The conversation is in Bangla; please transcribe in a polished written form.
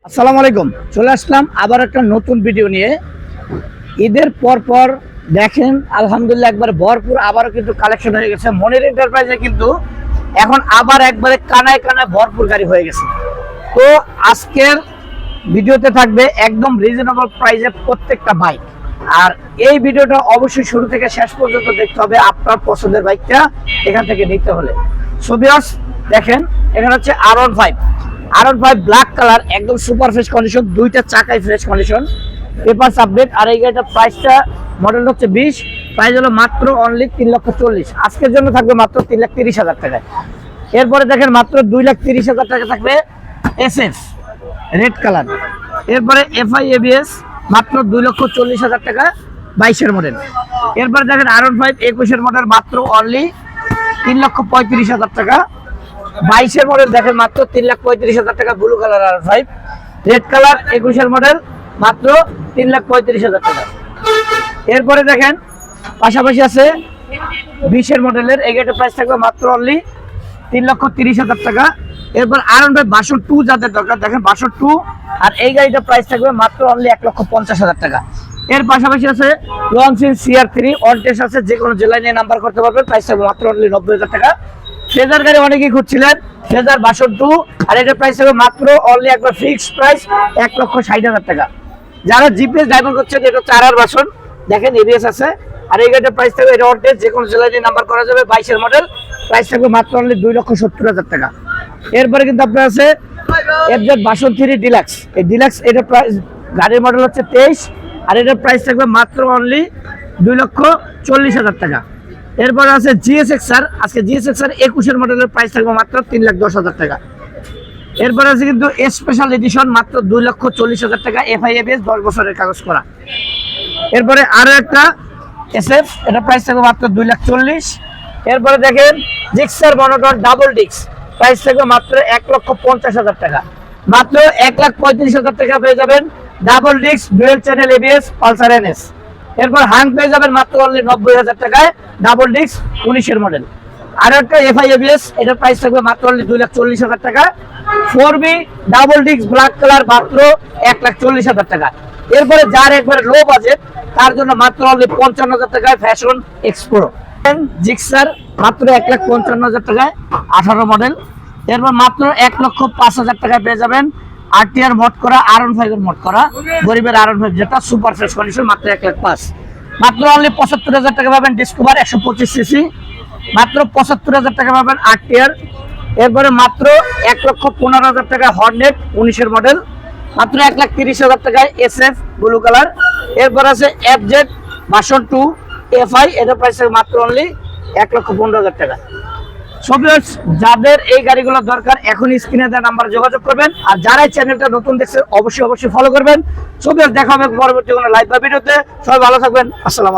আসসালামু আলাইকুম। চলে আসলাম আবার একটা নতুন ভিডিও নিয়ে। ঈদের পর দেখেন আলহামদুলিল্লাহ একবার ভরপুর আবারও কিন্তু কালেকশন হয়ে গেছে মনির এন্টারপ্রাইজে, কিন্তু এখন আবার একবারে কানায় কানায় ভরপুর গাড়ি হয়ে গেছে। তো আজকের ভিডিওতে থাকবে একদম রিজনেবল প্রাইসে প্রত্যেকটা বাইক, আর এই ভিডিওটা অবশ্যই শুরু থেকে শেষ পর্যন্ত দেখতে হবে। আপনার পছন্দের বাইকটা এখান থেকে নিতে হলে সো ভিউয়ার্স দেখেন, এখানে হচ্ছে R15 ব্ল্যাক কালার, একদম সুপার ফ্রেশ কন্ডিশন, দুইটা চাকাই ফ্রেশ কন্ডিশন, পেপার আপডেট। আর এই গাড়িটার প্রাইসটা মডেল হচ্ছে 20, প্রাইস হলো মাত্র অনলি 3,40,000। আজকের জন্য থাকবে মাত্র 3,30,000 টাকায়। এরপরে দেখেন মাত্র 2,30,000 টাকা থাকবে SF রেড কালার। এরপরে FI ABS মাত্র 2,40,000 টাকা, 22-এর মডেল। এরপরে দেখেন R15 21-এর মডেল মাত্র অনলি 3,35,000 টাকা, 22-এর মডেল দেখেন মাত্র 3,35,000 টাকা, blue colour R5। Red colour 21-এর মডেল মাত্র 3,35,000 টাকা। এরপরে দেখেন পাশাপাশি আছে 20-এর মডেলের, এই গাড়িটার প্রাইস থাকবে মাত্র অনলি 3,30,000 টাকা। এরপর R15 ভার্সন 2 যাদের দরকার দেখেন ভার্সন 2, আর এই গাড়িটার প্রাইস থাকবে মাত্র অনলি 1,50,000 টাকা। এর পাশাপাশি আছে লঞ্চিন CR3 অন টেস্ট আছে, যে কোনো জেলায় নিয়ে নাম্বার করতে পারবেন, প্রাইস থাকবে মাত্র অনলি 90,000 টাকা। ফ্রেজার গাড়ি অনেকেই খুঁজছিলেন, ফ্রেজার ভার্সন 2, আর এটার প্রাইস থাকবে মাত্র অনলি একবার ফিক্সড প্রাইস 1,60,000 টাকা। যারা জিপিএস ড্রাইভিং করছেন, এটা হচ্ছে RR ভার্সন, দেখেন ABS আছে, আর এই গাড়িটার প্রাইস থাকবে এটা অন টেস্ট, যে কোনো জেলায় নিয়ে নাম্বার করা যাবে, 22-এর মডেল, প্রাইস থাকবে মাত্র অনলি 2,70,000 টাকা। এরপরে কিন্তু আপনার আছে FZ ভার্সন 3 ডিলাক্স, এই ডিলাক্স এটার প্রাইস গাড়ির মডেল হচ্ছে 23, আর এটার প্রাইস থাকবে মাত্র অনলি 2,40,000 টাকা। এরপর আছে GSX-R, আজকে GSX-R 21-এর মডেলের প্রাইস থাকবে মাত্র 3,10,000 টাকা। এরপর আছে কিন্তু স্পেশাল এডিশন মাত্র 2,40,000 টাকা, FI ABS 10 বছরের কাগজ করা। এরপরে আরো একটা SF, এটা প্রাইস থাকবে মাত্র 2,40,000। এরপরে দেখেন Gixxer monotone double disc, price থাকবে মাত্র 1,50,000 টাকা, মাত্র 1,35,000 টাকা পেয়ে যাবেন double disc dual channel ABS Pulsar NS। এরপর হাং পেয়ে যাবেন মাত্র অনলি 90,000 টাকায়, ডাবল ডিস্ক 19-এর মডেল। আর একটা FI ABS, এটার প্রাইস থাকবে মাত্র অনলি 2,40,000 টাকা, 4B double disc black colour মাত্র 1,40,000 টাকা। এরপরে যার একবারে লো বাজেট তার জন্য মাত্র অনলি 55,000 টাকায় ফ্যাশন এক্সপ্রো জিক্সার মাত্র 1,55,000 টাকায়, 18 মডেল। এরপর মাত্র 1,05,000 টাকায় পেয়ে যাবেন RTR মোড করা, R15 এর মোড করা, গরিবের R15 যেটা সুপার ফ্রেশ কন্ডিশন, মাত্র 1,05,000। মাত্র অনলি 75,000 টাকা পাবেন ডিসকভার 125 সিসি, মাত্র 75,000 টাকা পাবেন RTR। এরপরে মাত্র 1,15,000 টাকা হর্নেট 19-এর মডেল, মাত্র 1,30,000 টাকায় SF ব্লু কালার। এরপর আছে FZ ভার্সন 2 FI, এটার প্রাইস মাত্র অনলি 1,15,000 টাকা। সবিয়ার্স যাদের এই গাড়িগুলো দরকার এখন স্ক্রিনে দেওয়া নাম্বার যোগাযোগ করবেন, আর যারা চ্যানেলটা নতুন দেখছেন অবশ্যই ফলো করবেন। সবিয়ার্স দেখা হবে পরবর্তী কোনো লাইভ বা ভিডিওতে। সবাই ভালো থাকবেন, আসসালামু আলাইকুম।